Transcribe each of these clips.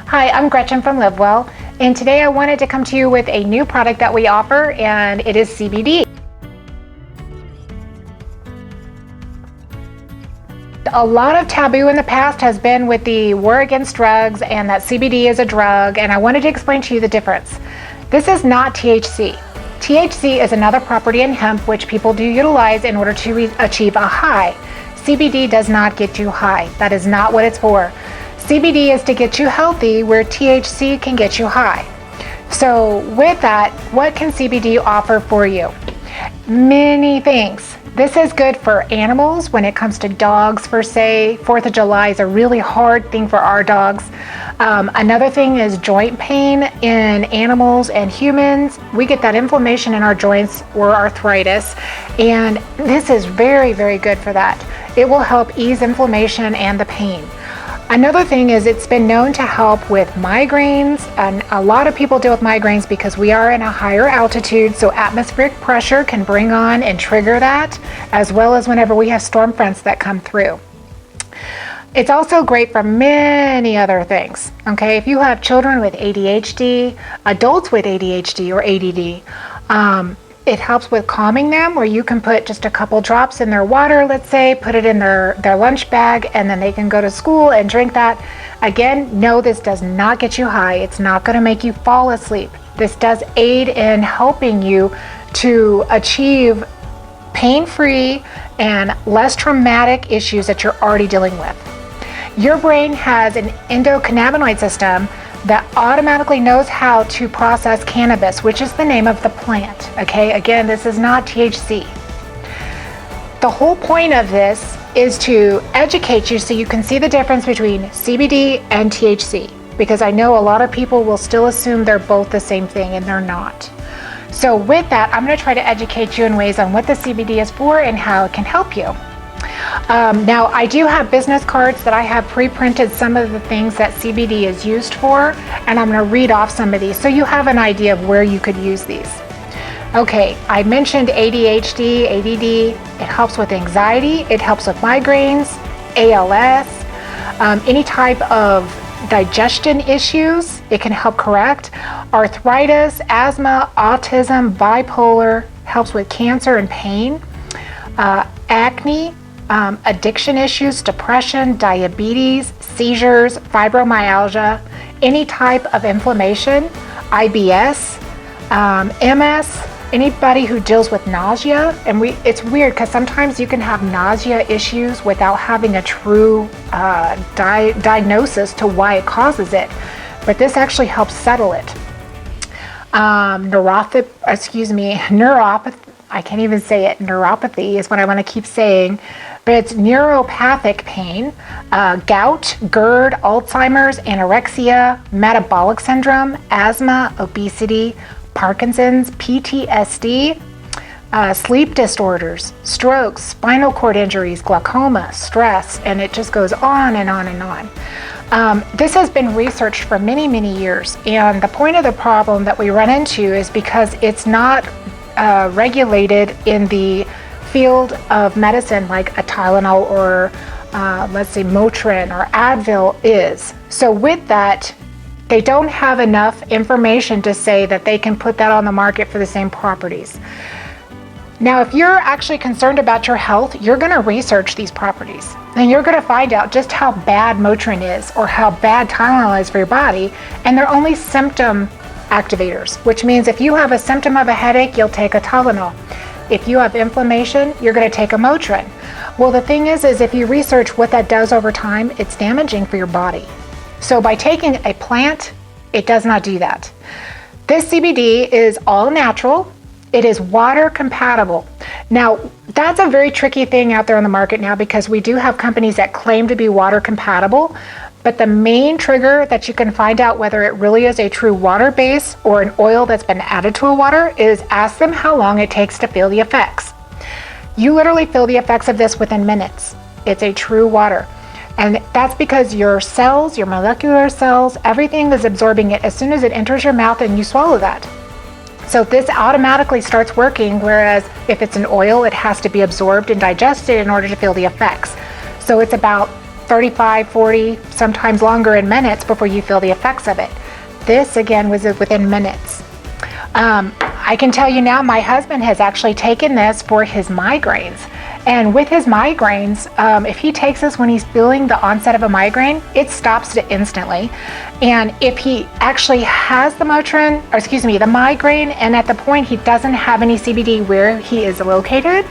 Hi, I'm Gretchen from LiveWell, and today I wanted to come to you with a new product that we offer, and it is CBD. A lot of taboo in the past has been with the war against drugs and that CBD is a drug, and I wanted to explain to you the difference. This is not THC. THC is another property in hemp which people do utilize in order to achieve a high. CBD does not get you high. That is not what it's for. CBD is to get you healthy, where THC can get you high. So with that, what can CBD offer for you? Many things. This is good for animals when it comes to dogs, per se. 4th of July is a really hard thing for our dogs. Another thing is joint pain in animals and humans. We get that inflammation in our joints or arthritis, and this is very, very good for that. It will help ease inflammation and the pain. Another thing is it's been known to help with migraines, and a lot of people deal with migraines because we are in a higher altitude, so atmospheric pressure can bring on and trigger that, as well as whenever we have storm fronts that come through. It's also great for many other things. Okay, if you have children with ADHD, adults with ADHD or ADD, it helps with calming them, where you can put just a couple drops in their water, let's say, put it in their lunch bag, and then they can go to school and drink that. Again, no, this does not get you high. It's not going to make you fall asleep. This does aid in helping you to achieve pain-free and less traumatic issues that you're already dealing with. Your brain has an endocannabinoid system that automatically knows how to process cannabis, which is the name of the plant. Okay, again, this is not THC. The whole point of this is to educate you so you can see the difference between CBD and THC, because I know a lot of people will still assume they're both the same thing, and they're not. So with that, I'm going to try to educate you in ways on what the CBD is for and how it can help you. Now, I do have business cards that I have pre-printed some of the things that CBD is used for, and I'm going to read off some of these so you have an idea of where you could use these. Okay, I mentioned ADHD, ADD. It helps with anxiety. It helps with migraines, ALS, any type of digestion issues. It can help correct arthritis, asthma, autism, bipolar. Helps with cancer and pain, acne. Addiction issues, depression, diabetes, seizures, fibromyalgia, any type of inflammation, IBS, MS, anybody who deals with nausea. And it's weird because sometimes you can have nausea issues without having a true diagnosis to why it causes it, but this actually helps settle it. Neuropathy, I can't even say it. Neuropathy is what I want to keep saying, but it's neuropathic pain, gout, GERD, Alzheimer's, anorexia, metabolic syndrome, asthma, obesity, Parkinson's, PTSD, sleep disorders, strokes, spinal cord injuries, glaucoma, stress, and it just goes on and on and on. This has been researched for many, many years, and the point of the problem that we run into is because it's not regulated in the field of medicine like a Tylenol or let's say Motrin or Advil is. So with that, they don't have enough information to say that they can put that on the market for the same properties. Now, if you're actually concerned about your health, you're going to research these properties, and you're going to find out just how bad Motrin is or how bad Tylenol is for your body, and they're only symptom activators, which means if you have a symptom of a headache, you'll take a Tylenol. If you have inflammation, you're going to take a Motrin. Well, the thing is if you research what that does over time, it's damaging for your body. So by taking a plant, it does not do that. This CBD is all natural. It is water compatible. Now, that's a very tricky thing out there on the market now, because we do have companies that claim to be water compatible, but the main trigger that you can find out whether it really is a true water base or an oil that's been added to a water is ask them how long it takes to feel the effects. You literally feel the effects of this within minutes. It's a true water. And that's because your cells, your molecular cells, everything is absorbing it as soon as it enters your mouth and you swallow that. So this automatically starts working, whereas if it's an oil, it has to be absorbed and digested in order to feel the effects. So it's about 35, 40, sometimes longer in minutes before you feel the effects of it. This again was within minutes. I can tell you now, my husband has actually taken this for his migraines. And with his migraines, if he takes this when he's feeling the onset of a migraine, it stops it instantly. And if he actually has the the migraine, and at the point he doesn't have any CBD where he is located,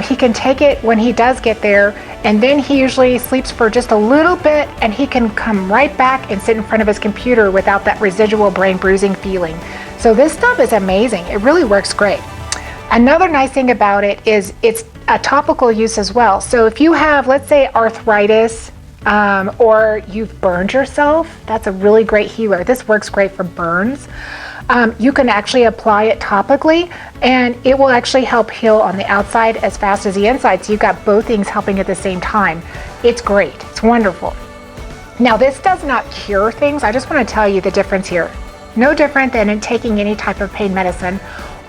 he can take it when he does get there, and then he usually sleeps for just a little bit, and he can come right back and sit in front of his computer without that residual brain bruising feeling. So this stuff is amazing. It really works great. Another nice thing about it is it's a topical use as well. So if you have, let's say, arthritis, or you've burned yourself, that's a really great healer. This works great for burns. You can actually apply it topically, and it will actually help heal on the outside as fast as the inside. So you've got both things helping at the same time. It's great. It's wonderful. Now, this does not cure things. I just want to tell you the difference here. No different than in taking any type of pain medicine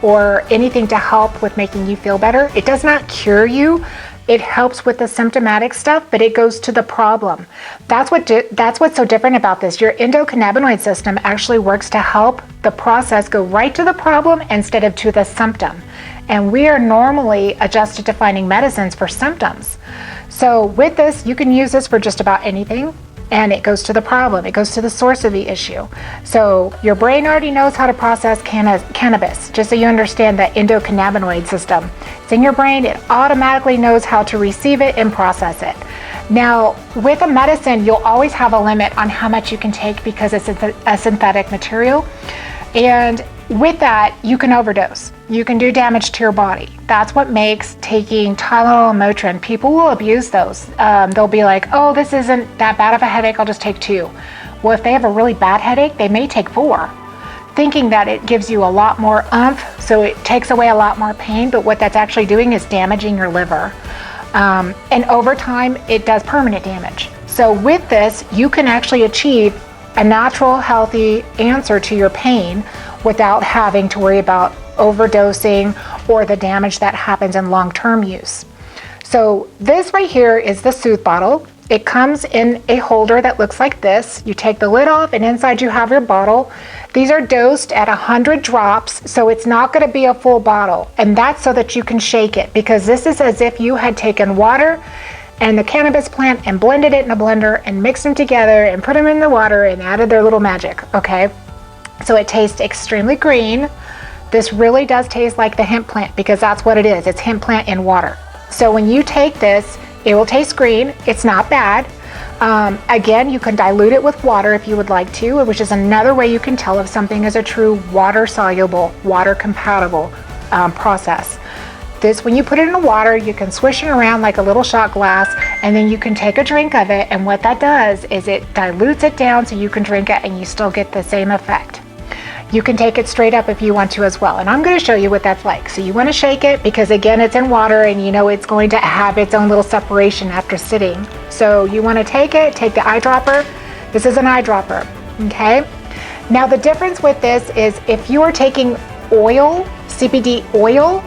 or anything to help with making you feel better. It does not cure you. It helps with the symptomatic stuff, but it goes to the problem. That's what's so different about this. Your endocannabinoid system actually works to help the process go right to the problem instead of to the symptom. And we are normally adjusted to finding medicines for symptoms. So with this, you can use this for just about anything, and it goes to the problem. It goes to the source of the issue. So your brain already knows how to process cannabis, just so you understand the endocannabinoid system. It's in your brain. It automatically knows how to receive it and process it. Now, with a medicine, you'll always have a limit on how much you can take because it's a synthetic material. And with that, you can overdose. You can do damage to your body. That's what makes taking Tylenol and Motrin. People will abuse those. They'll be like, oh, this isn't that bad of a headache, I'll just take 2. Well, if they have a really bad headache, they may take 4, thinking that it gives you a lot more oomph, so it takes away a lot more pain, but what that's actually doing is damaging your liver. And over time, it does permanent damage. So with this, you can actually achieve a natural, healthy answer to your pain without having to worry about overdosing or the damage that happens in long-term use. So this right here is the Süthe bottle. It comes in a holder that looks like this. You take the lid off, and inside you have your bottle. These are dosed at 100 drops, so it's not going to be a full bottle. And that's so that you can shake it, because this is as if you had taken water and the cannabis plant and blended it in a blender and mixed them together and put them in the water and added their little magic, okay? So it tastes extremely green. This really does taste like the hemp plant, because that's what it is. It's hemp plant in water. So when you take this, it will taste green. It's not bad. Again, you can dilute it with water if you would like to, which is another way you can tell if something is a true water-soluble, water-compatible process. This, when you put it in the water, you can swish it around like a little shot glass, and then you can take a drink of it, and what that does is it dilutes it down so you can drink it and you still get the same effect. You can take it straight up if you want to as well, and I'm going to show you what that's like. So you want to shake it, because again, it's in water, and you know it's going to have its own little separation after sitting. So you want to take the eyedropper. This is an eyedropper, okay? Now the difference with this is if you are taking oil, CBD oil,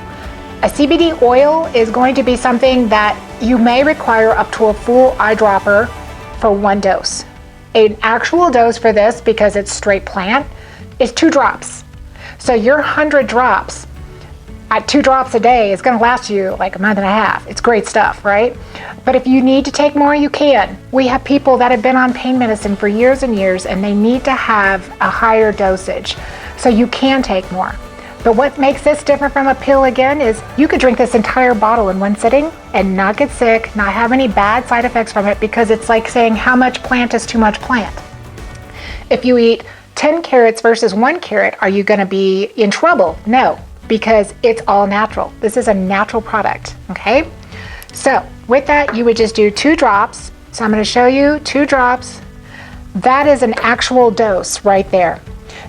a CBD oil is going to be something that you may require up to a full eyedropper for 1 dose. An actual dose for this, because it's straight plant, is 2 drops. So your 100 drops at 2 drops a day is going to last you like a month and a half. It's great stuff, right? But if you need to take more, you can. We have people that have been on pain medicine for years and years, and they need to have a higher dosage. So you can take more. But what makes this different from a pill again is you could drink this entire bottle in one sitting and not get sick, not have any bad side effects from it, because it's like saying how much plant is too much plant. If you eat 10 carrots versus 1 carrot, are you going to be in trouble? No, because it's all natural. This is a natural product, okay? So with that, you would just do 2 drops. So I'm going to show you 2 drops. That is an actual dose right there.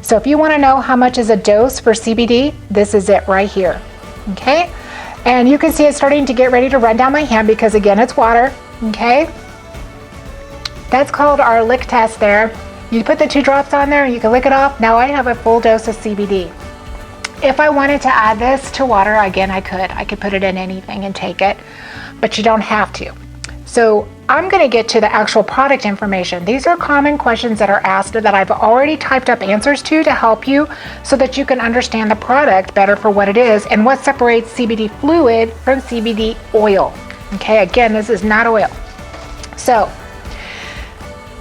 So if you want to know how much is a dose for CBD, this is it right here, okay? And you can see it's starting to get ready to run down my hand, because again, it's water, okay? That's called our lick test there. You put the 2 drops on there and you can lick it off. Now I have a full dose of CBD. If I wanted to add this to water, again, I could put it in anything and take it, but you don't have to. So I'm going to get to the actual product information. These are common questions that are asked that I've already typed up answers to help you so that you can understand the product better for what it is and what separates CBD fluid from CBD oil. Okay, again, this is not oil. So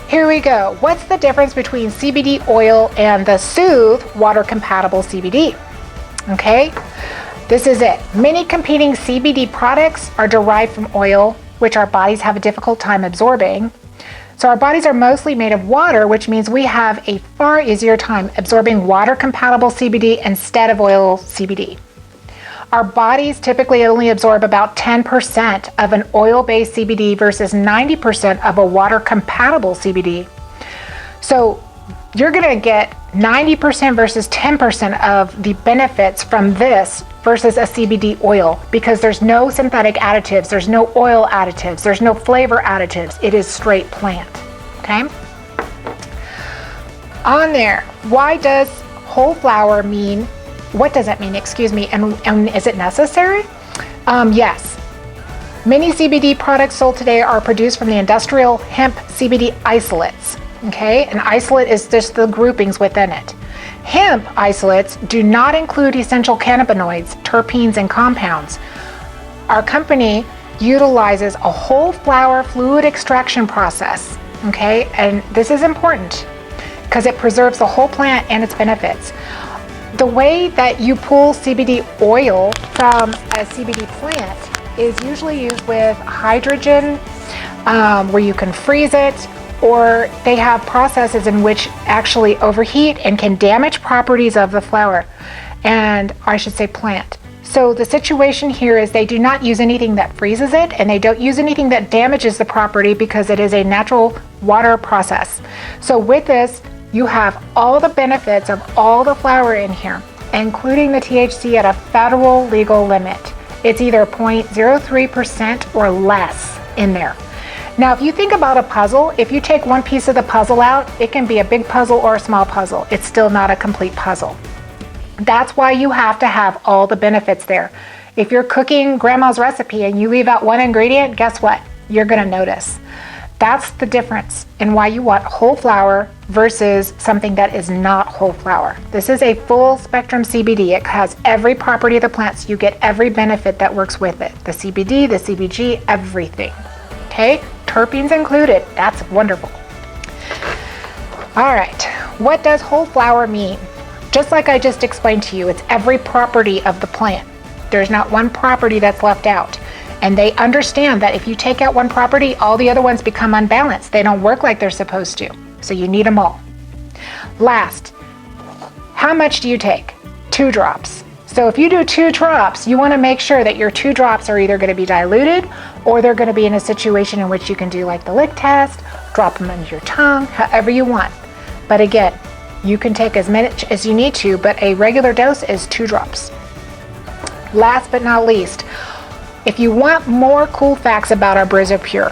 here we go. What's the difference between CBD oil and the Süthe water compatible CBD? Okay, this is it. Many competing CBD products are derived from oil, which our bodies have a difficult time absorbing. So our bodies are mostly made of water, which means we have a far easier time absorbing water-compatible CBD instead of oil CBD. Our bodies typically only absorb about 10% of an oil-based CBD versus 90% of a water-compatible CBD. So you're going to get 90% versus 10% of the benefits from this versus a CBD oil because there's no synthetic additives, there's no oil additives, there's no flavor additives. It is straight plant. Okay? On there, why does whole flower mean? What does it mean? Excuse me. And is it necessary? Yes. Many CBD products sold today are produced from the industrial hemp CBD isolates. Okay, an isolate is just the groupings within it. Hemp isolates do not include essential cannabinoids, terpenes, and compounds. Our company utilizes a whole flower fluid extraction process. Okay, and this is important because it preserves the whole plant and its benefits. The way that you pull CBD oil from a CBD plant is usually used with hydrogen, where you can freeze it, or they have processes in which actually overheat and can damage properties of the flower, and I should say plant. So the situation here is they do not use anything that freezes it, and they don't use anything that damages the property because it is a natural water process. So with this, you have all the benefits of all the flower in here, including the THC at a federal legal limit. It's either 0.03% or less in there. Now, if you think about a puzzle, if you take one piece of the puzzle out, it can be a big puzzle or a small puzzle. It's still not a complete puzzle. That's why you have to have all the benefits there. If you're cooking grandma's recipe and you leave out one ingredient, guess what? You're going to notice. That's the difference in why you want whole flower versus something that is not whole flower. This is a full spectrum CBD. It has every property of the plant, so you get every benefit that works with it. The CBD, the CBG, everything. Okay? Terpenes included. That's wonderful. All right. What does whole flower mean? Just like I just explained to you, it's every property of the plant. There's not one property that's left out. And they understand that if you take out one property, all the other ones become unbalanced. They don't work like they're supposed to. So you need them all. Last, how much do you take? 2 drops. So if you do 2 drops, you want to make sure that your 2 drops are either going to be diluted or they're going to be in a situation in which you can do like the lick test, drop them under your tongue, however you want. But again, you can take as much as you need to, but a regular dose is 2 drops. Last but not least, if you want more cool facts about our Brizzo Pure,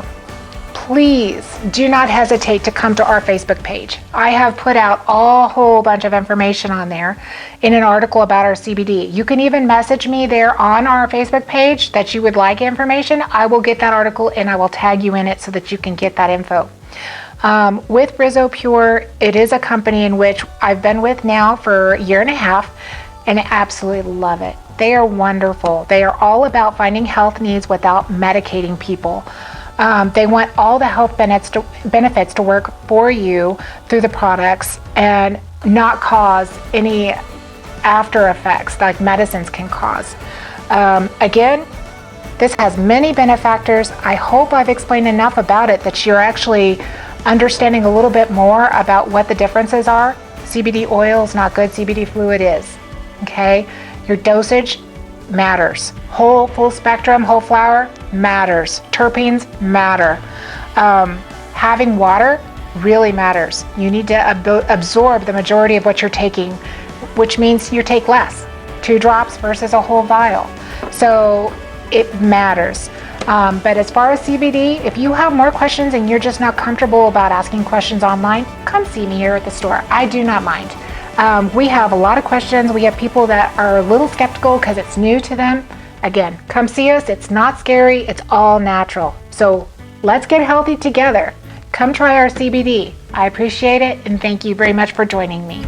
please do not hesitate to come to our Facebook page. I have put out a whole bunch of information on there in an article about our CBD. You can even message me there on our Facebook page that you would like information. I will get that article and I will tag you in it so that you can get that info. With Brizzo Pure, it is a company in which I've been with now for a year and a half, and I absolutely love it. They are wonderful. They are all about finding health needs without medicating people. They want all the health benefits to work for you through the products and not cause any after effects like medicines can cause. Again, this has many benefactors. I hope I've explained enough about it that you're actually understanding a little bit more about what the differences are. CBD oil is not good, CBD fluid is. Okay? Your dosage matters. Full spectrum, whole flower matters. Terpenes matter. Having water really matters. You need to absorb the majority of what you're taking, which means you take less. 2 drops versus a whole vial. So it matters. But as far as CBD, if you have more questions and you're just not comfortable about asking questions online, come see me here at the store. I do not mind. We have a lot of questions. We have people that are a little skeptical because it's new to them. Again, come see us. It's not scary. It's all natural. So Let's get healthy together. Come try our CBD. I appreciate it and thank you very much for joining me.